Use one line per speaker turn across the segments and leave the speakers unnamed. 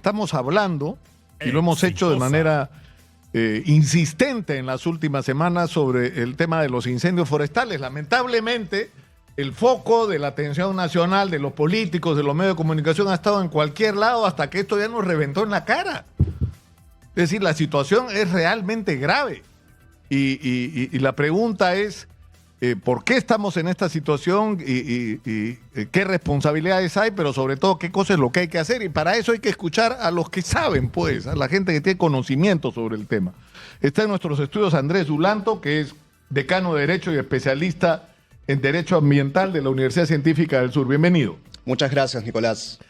estamos hablando, y lo hemos hecho de manera insistente en las últimas semanas, sobre el tema de los incendios forestales. Lamentablemente, el foco de la atención nacional, de los políticos, de los medios de comunicación, ha estado en cualquier lado hasta que esto ya nos reventó en la cara. Es decir, la situación es realmente grave. Y la pregunta es, ¿por qué estamos en esta situación y qué responsabilidades hay? Pero sobre todo, ¿qué cosa es lo que hay que hacer? Y para eso hay que escuchar a los que saben, pues, a la gente que tiene conocimiento sobre el tema. Está en nuestros estudios Andrés Dulanto, que es decano de Derecho y especialista en Derecho Ambiental de la Universidad Científica del Sur. Bienvenido.
Muchas gracias, Nicolás.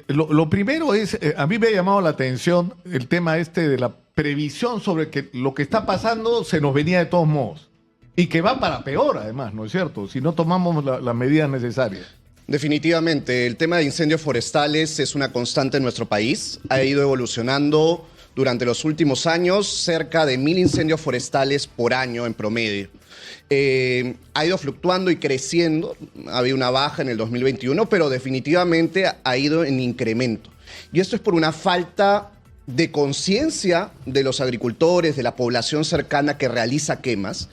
Lo primero es, a mí me ha llamado la atención el tema de la previsión sobre que lo que está pasando se nos venía de todos modos y que va para peor, además, ¿no es cierto? Si no tomamos las medidas necesarias.
Definitivamente, el tema de incendios forestales es una constante en nuestro país. Ha ido evolucionando durante los últimos años, cerca de 1000 incendios forestales por año en promedio. Ha ido fluctuando y creciendo, había una baja en el 2021, pero definitivamente ha ido en incremento. Y esto es por una falta de conciencia de los agricultores, de la población cercana que realiza quemas,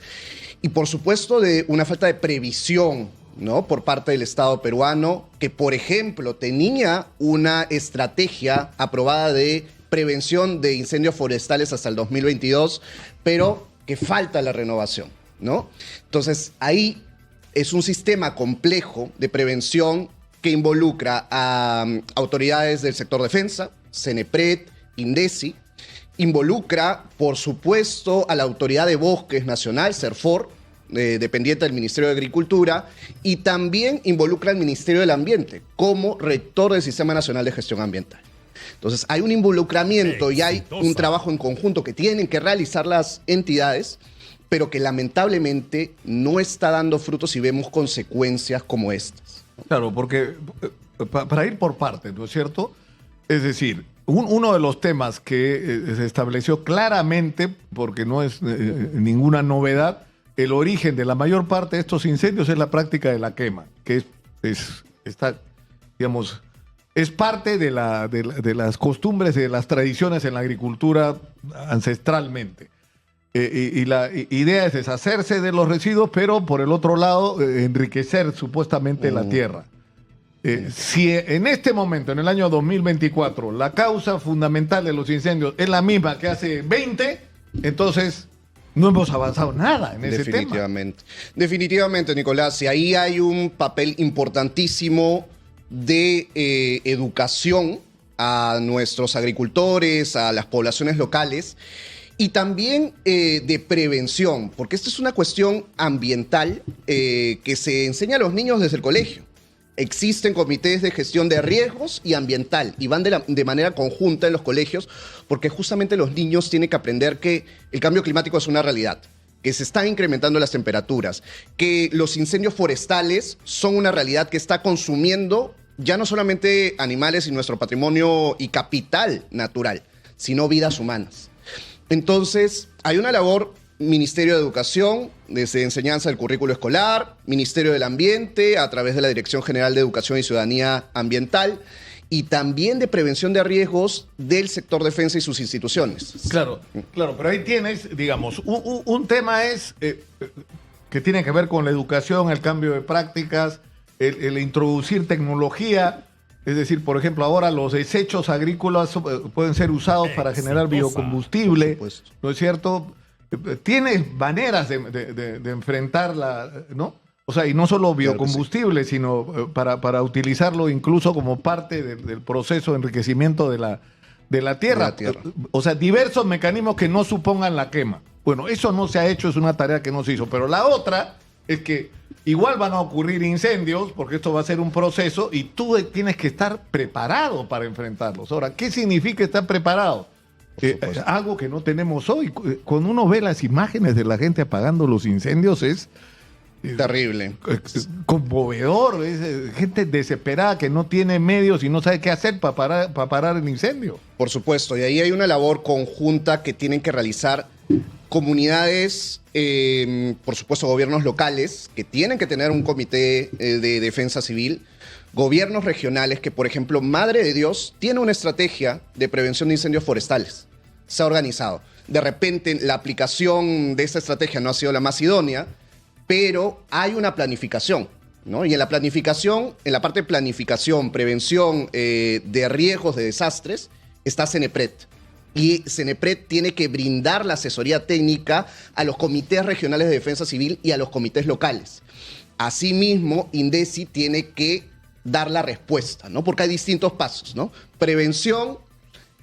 y por supuesto de una falta de previsión, ¿no?, por parte del Estado peruano, que por ejemplo tenía una estrategia aprobada de prevención de incendios forestales hasta el 2022, pero que falta la renovación, ¿no? Entonces, ahí es un sistema complejo de prevención que involucra a autoridades del sector defensa, CENEPRED, INDECI, involucra, por supuesto, a la Autoridad de Bosques Nacional, CERFOR, dependiente del Ministerio de Agricultura, y también involucra al Ministerio del Ambiente como rector del Sistema Nacional de Gestión Ambiental. Entonces, hay un involucramiento y hay un trabajo en conjunto que tienen que realizar las entidades, pero que lamentablemente no está dando frutos y vemos consecuencias como estas.
Claro, porque para ir por partes, ¿no es cierto? Es decir, uno de los temas que se estableció claramente, porque no es ninguna novedad, el origen de la mayor parte de estos incendios es la práctica de la quema, que es parte de las costumbres y de las tradiciones en la agricultura ancestralmente. Y la idea es deshacerse de los residuos, pero por el otro lado, enriquecer supuestamente la tierra. Si en este momento, en el año 2024, la causa fundamental de los incendios es la misma que hace 20, entonces no hemos avanzado nada en ese tema.
Definitivamente, Nicolás, y ahí hay un papel importantísimo de educación a nuestros agricultores, a las poblaciones locales, y también de prevención, porque esta es una cuestión ambiental que se enseña a los niños desde el colegio. Existen comités de gestión de riesgos y ambiental, y van de manera conjunta en los colegios, porque justamente los niños tienen que aprender que el cambio climático es una realidad, que se están incrementando las temperaturas, que los incendios forestales son una realidad que está consumiendo ya no solamente animales y nuestro patrimonio y capital natural, sino vidas humanas. Entonces, hay una labor, Ministerio de Educación, desde enseñanza del currículo escolar, Ministerio del Ambiente, a través de la Dirección General de Educación y Ciudadanía Ambiental, y también de prevención de riesgos del sector defensa y sus instituciones.
Claro, pero ahí tienes, digamos, un tema es que tiene que ver con la educación, el cambio de prácticas, el introducir tecnología. Es decir, por ejemplo, ahora los desechos agrícolas pueden ser usados para generar biocombustible, ¿no es cierto? Tienes maneras de enfrentarla, ¿no? O sea, y no solo biocombustible, sino para utilizarlo incluso como parte del proceso de enriquecimiento de la tierra. O sea, diversos mecanismos que no supongan la quema. Bueno, eso no se ha hecho, es una tarea que no se hizo. Pero la otra es que igual van a ocurrir incendios, porque esto va a ser un proceso, y tú tienes que estar preparado para enfrentarlos. Ahora, ¿qué significa estar preparado? Algo que no tenemos hoy. Cuando uno ve las imágenes de la gente apagando los incendios, es
terrible,
conmovedor. Es gente desesperada que no tiene medios y no sabe qué hacer para parar el incendio.
Por supuesto, y ahí hay una labor conjunta que tienen que realizar comunidades, por supuesto gobiernos locales, que tienen que tener un comité de defensa civil, gobiernos regionales que, por ejemplo, Madre de Dios tiene una estrategia de prevención de incendios forestales. Se ha organizado. De repente, la aplicación de esa estrategia no ha sido la más idónea, pero hay una planificación, ¿no? Y en la planificación, en la parte de planificación, prevención de riesgos de desastres, está CENEPRED. Y CENEPRED tiene que brindar la asesoría técnica a los comités regionales de defensa civil y a los comités locales. Asimismo, INDECI tiene que dar la respuesta, ¿no? Porque hay distintos pasos, ¿no? Prevención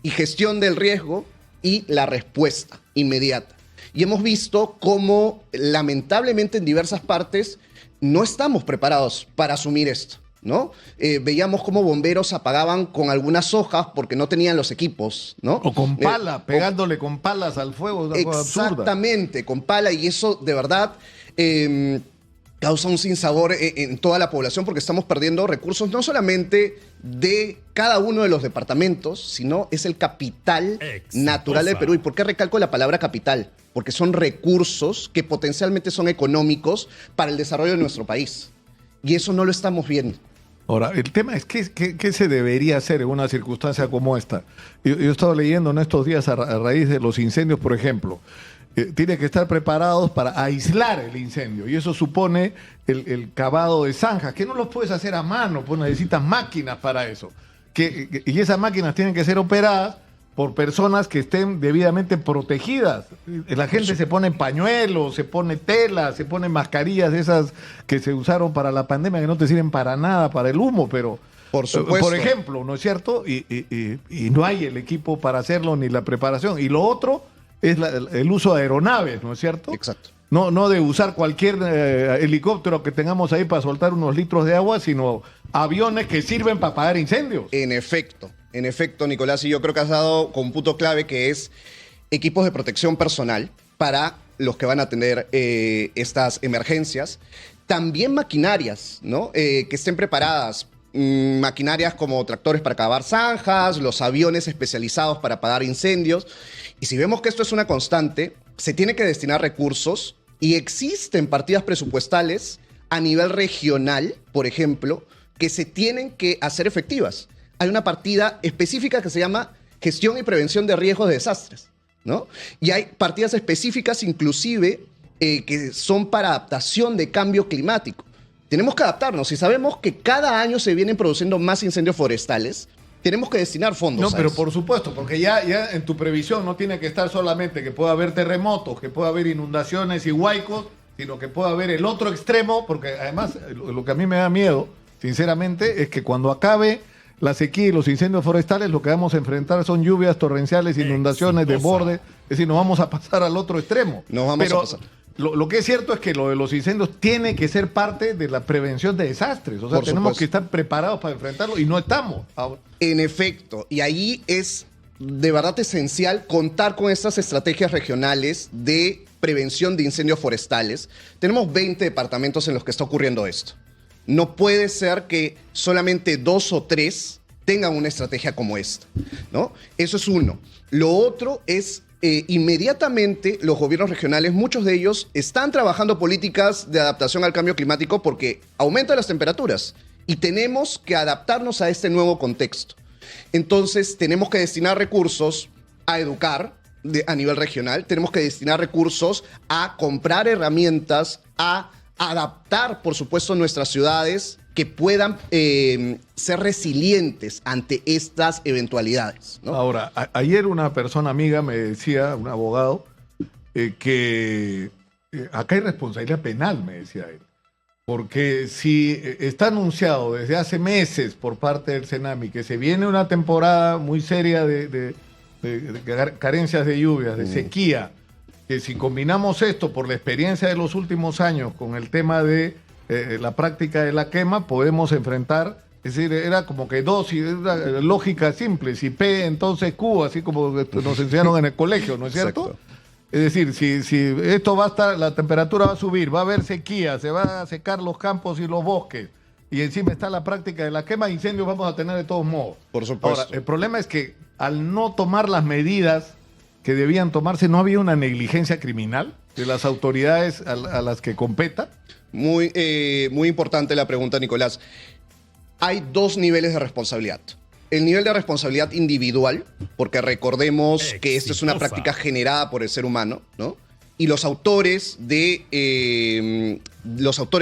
y gestión del riesgo y la respuesta inmediata. Y hemos visto cómo, lamentablemente, en diversas partes no estamos preparados para asumir esto, ¿no? Veíamos cómo bomberos apagaban con algunas hojas porque no tenían los equipos, ¿no?
O con pala, pegándole con palas al fuego. Una cosa absurda.
Exactamente, con pala, y eso de verdad causa un sinsabor en toda la población porque estamos perdiendo recursos no solamente de cada uno de los departamentos, sino es el capital natural del Perú. ¿Y por qué recalco la palabra capital? Porque son recursos que potencialmente son económicos para el desarrollo de nuestro país. Y eso no lo estamos viendo.
Ahora, el tema es ¿qué se debería hacer en una circunstancia como esta? Yo he estado leyendo en estos días a raíz de los incendios, por ejemplo. Tiene que estar preparados para aislar el incendio y eso supone el cavado de zanjas, que no los puedes hacer a mano, pues necesitas máquinas para eso. Y esas máquinas tienen que ser operadas por personas que estén debidamente protegidas. La gente se pone pañuelos, se pone tela, se pone mascarillas de esas que se usaron para la pandemia, que no te sirven para nada, para el humo, pero...
Por supuesto.
Por ejemplo, ¿no es cierto? Y no hay el equipo para hacerlo ni la preparación. Y lo otro es el uso de aeronaves, ¿no es cierto?
Exacto.
No de usar cualquier helicóptero que tengamos ahí para soltar unos litros de agua, sino aviones que sirven para apagar incendios.
En efecto, Nicolás, y yo creo que has dado con un punto clave que es equipos de protección personal para los que van a atender estas emergencias. También maquinarias, ¿no? Que estén preparadas. Maquinarias como tractores para cavar zanjas, los aviones especializados para apagar incendios. Y si vemos que esto es una constante, se tiene que destinar recursos y existen partidas presupuestales a nivel regional, por ejemplo, que se tienen que hacer efectivas. Hay una partida específica que se llama Gestión y Prevención de Riesgos de Desastres, ¿no? Y hay partidas específicas inclusive que son para adaptación de cambio climático. Tenemos que adaptarnos y sabemos que cada año se vienen produciendo más incendios forestales. Tenemos que destinar fondos.
No, pero por supuesto, porque ya en tu previsión no tiene que estar solamente que pueda haber terremotos, que pueda haber inundaciones y huaicos, sino que pueda haber el otro extremo, porque además lo que a mí me da miedo, sinceramente, es que cuando acabe la sequía y los incendios forestales, lo que vamos a enfrentar son lluvias torrenciales, inundaciones, desbordes, es decir, nos vamos a pasar al otro extremo.
Nos vamos a pasar.
Lo que es cierto es que lo de los incendios tiene que ser parte de la prevención de desastres. O sea, tenemos que estar preparados para enfrentarlo y no estamos ahora.
En efecto, y ahí es de verdad esencial contar con estas estrategias regionales de prevención de incendios forestales. Tenemos 20 departamentos en los que está ocurriendo esto. No puede ser que solamente 2 o 3 tengan una estrategia como esta, ¿no? Eso es uno. Lo otro es inmediatamente los gobiernos regionales, muchos de ellos, están trabajando políticas de adaptación al cambio climático porque aumentan las temperaturas y tenemos que adaptarnos a este nuevo contexto. Entonces, tenemos que destinar recursos a educar a nivel regional, tenemos que destinar recursos a comprar herramientas, a adaptar, por supuesto, nuestras ciudades que puedan ser resilientes ante estas eventualidades, ¿no?
Ahora, ayer una persona amiga me decía, un abogado, que acá hay responsabilidad penal, me decía él. Porque si está anunciado desde hace meses por parte del Senami que se viene una temporada muy seria de carencias de lluvias, de sequía, que si combinamos esto por la experiencia de los últimos años con el tema de la práctica de la quema, podemos enfrentar, es decir, era como que era lógica simple, si P entonces Q, así como nos enseñaron en el colegio, ¿no es cierto?
Exacto.
Es decir, si esto va a estar, la temperatura va a subir, va a haber sequía, se van a secar los campos y los bosques, y encima está la práctica de la quema, incendios vamos a tener de todos modos.
Por supuesto.
Ahora, el problema es que al no tomar las medidas que debían tomarse, ¿no había una negligencia criminal de las autoridades a las que competa?
Muy importante la pregunta, Nicolás. Hay dos niveles de responsabilidad. El nivel de responsabilidad individual, porque recordemos que esta es una práctica generada por el ser humano, ¿no? Y los autores de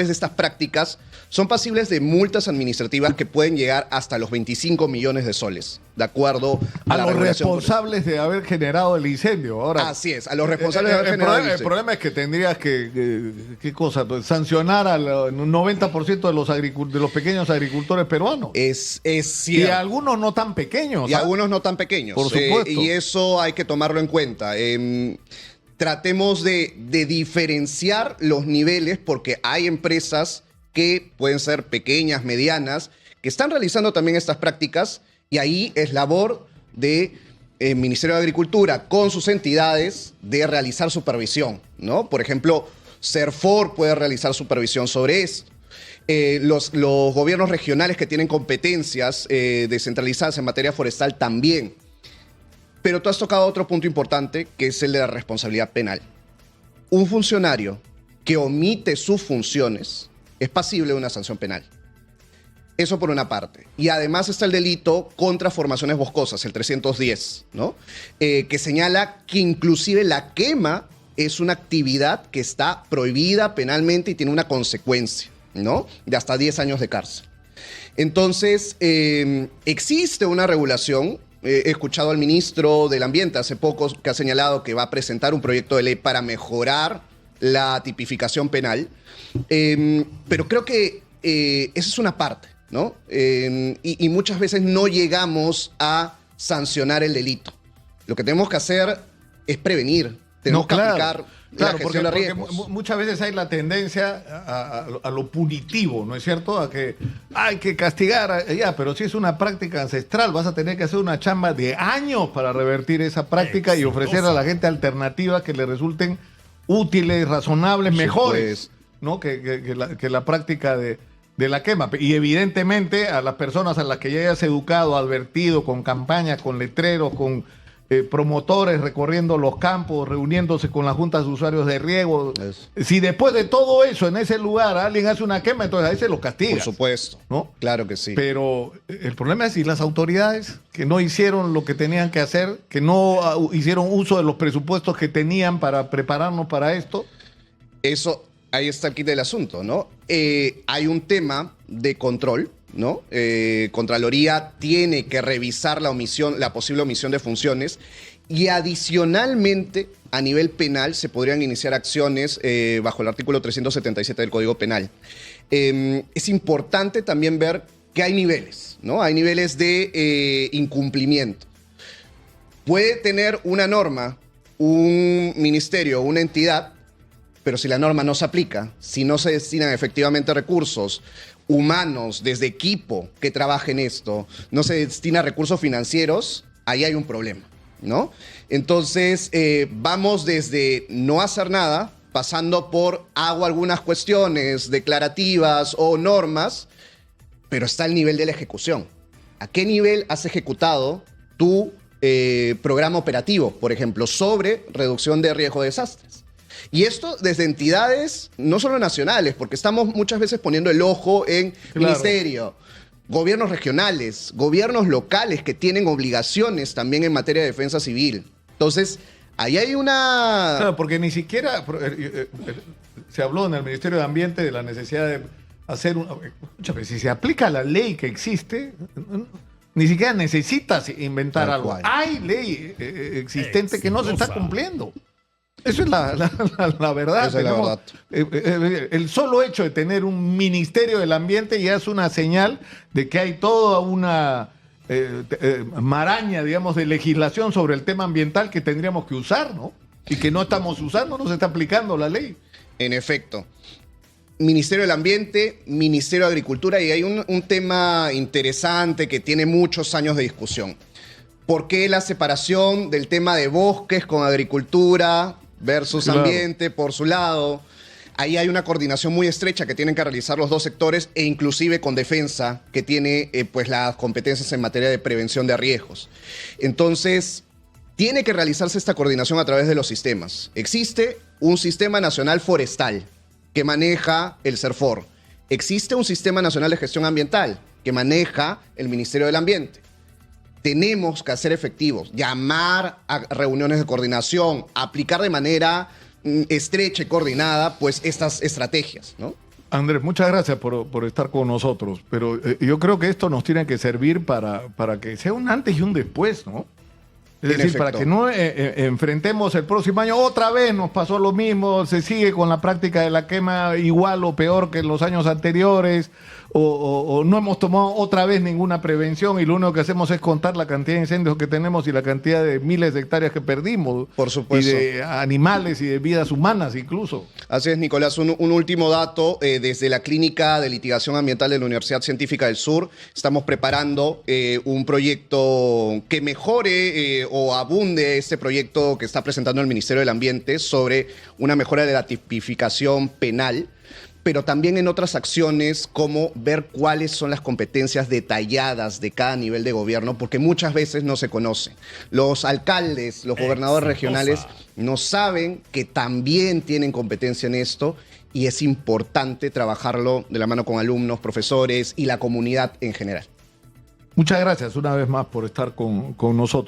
estas prácticas son pasibles de multas administrativas que pueden llegar hasta los 25 millones de soles, de acuerdo
a
la
los
regulación
responsables de haber generado el incendio. Ahora,
así es, a los responsables de haber generado el
el
incendio.
problema es que tendrías ¿qué cosa? Pues, sancionar al 90% de los pequeños agricultores peruanos.
Es
Y
cierto.
algunos no tan pequeños.
Y
¿ah?
algunos no tan pequeños.
Por supuesto.
Y eso hay que tomarlo en cuenta. Tratemos de diferenciar los niveles porque hay empresas que pueden ser pequeñas, medianas, que están realizando también estas prácticas y ahí es labor del Ministerio de Agricultura con sus entidades de realizar supervisión, ¿no? Por ejemplo, CERFOR puede realizar supervisión sobre esto. Los gobiernos regionales que tienen competencias descentralizadas en materia forestal también. Pero tú has tocado otro punto importante, que es el de la responsabilidad penal. Un funcionario que omite sus funciones es pasible de una sanción penal. Eso por una parte. Y además está el delito contra formaciones boscosas, el 310, ¿no? Que señala que inclusive la quema es una actividad que está prohibida penalmente y tiene una consecuencia, ¿no? De hasta 10 años de cárcel. Entonces, existe una regulación. He escuchado al ministro del Ambiente hace poco que ha señalado que va a presentar un proyecto de ley para mejorar la tipificación penal, pero creo que esa es una parte, ¿no? Y muchas veces no llegamos a sancionar el delito. Lo que tenemos que hacer es prevenir, tenemos que aplicar la gestión de riesgos.
Muchas veces hay la tendencia a lo punitivo, ¿no es cierto? A que hay que castigar, ya, pero si es una práctica ancestral, vas a tener que hacer una chamba de años para revertir esa práctica y ofrecer a la gente alternativas que le resulten útiles, razonables, mejores, ¿no? que la práctica de la quema. Y evidentemente a las personas a las que ya hayas educado, advertido, con campañas, con letreros, con promotores recorriendo los campos, reuniéndose con las juntas de usuarios de riego. Si después de todo eso en ese lugar alguien hace una quema, entonces ahí se lo castiga.
Por supuesto,
¿no?
Claro que sí.
Pero el problema es si las autoridades que no hicieron lo que tenían que hacer, que no hicieron uso de los presupuestos que tenían para prepararnos para esto.
Eso, ahí está el kit del asunto, ¿no? Hay un tema de control, ¿no? Contraloría tiene que revisar la posible omisión de funciones y adicionalmente a nivel penal se podrían iniciar acciones bajo el artículo 377 del Código Penal. Es importante también ver que hay niveles, ¿no? Hay niveles de incumplimiento. Puede tener una norma, un ministerio, una entidad, pero si la norma no se aplica, si no se destinan efectivamente recursos humanos, desde equipo que trabaje en esto, no se destina recursos financieros, ahí hay un problema, ¿no? Entonces, vamos desde no hacer nada, pasando por hago algunas cuestiones declarativas o normas, pero está el nivel de la ejecución. ¿A qué nivel has ejecutado tu programa operativo, por ejemplo, sobre reducción de riesgo de desastres? Y esto desde entidades no solo nacionales, porque estamos muchas veces poniendo el ojo en ministerio, gobiernos regionales, gobiernos locales que tienen obligaciones también en materia de defensa civil. Entonces, ahí hay una...
Claro, porque ni siquiera se habló en el Ministerio de Ambiente de la necesidad de hacer si se aplica la ley que existe, ni siquiera necesitas inventar
Tal
algo.
cual.
Hay ley existente que no se está cumpliendo. Eso es la verdad.
Esa es la verdad.
El solo hecho de tener un Ministerio del Ambiente ya es una señal de que hay toda una maraña, digamos, de legislación sobre el tema ambiental que tendríamos que usar, ¿no? Y que no estamos usando, no se está aplicando la ley.
En efecto. Ministerio del Ambiente, Ministerio de Agricultura, y hay un tema interesante que tiene muchos años de discusión. ¿Por qué la separación del tema de bosques con agricultura versus ambiente por su lado? Ahí hay una coordinación muy estrecha que tienen que realizar los dos sectores e inclusive con defensa que tiene pues las competencias en materia de prevención de riesgos. Entonces, tiene que realizarse esta coordinación a través de los sistemas. Existe un Sistema Nacional Forestal que maneja el CERFOR. Existe un Sistema Nacional de Gestión Ambiental que maneja el Ministerio del Ambiente. Tenemos que hacer efectivos, llamar a reuniones de coordinación, aplicar de manera estrecha y coordinada pues estas estrategias, ¿no?
Andrés, muchas gracias por estar con nosotros, pero yo creo que esto nos tiene que servir para que sea un antes y un después, ¿no? Es decir, para que no enfrentemos el próximo año, otra vez nos pasó lo mismo, se sigue con la práctica de la quema igual o peor que en los años anteriores, o no hemos tomado otra vez ninguna prevención y lo único que hacemos es contar la cantidad de incendios que tenemos y la cantidad de miles de hectáreas que perdimos.
Por supuesto.
Y de animales y de vidas humanas incluso.
Así es, Nicolás. Un último dato. Desde la Clínica de Litigación Ambiental de la Universidad Científica del Sur estamos preparando un proyecto que mejore o abunde este proyecto que está presentando el Ministerio del Ambiente sobre una mejora de la tipificación penal, pero también en otras acciones como ver cuáles son las competencias detalladas de cada nivel de gobierno, porque muchas veces no se conocen. Los alcaldes, los gobernadores regionales no saben que también tienen competencia en esto y es importante trabajarlo de la mano con alumnos, profesores y la comunidad en general.
Muchas gracias una vez más por estar con nosotros.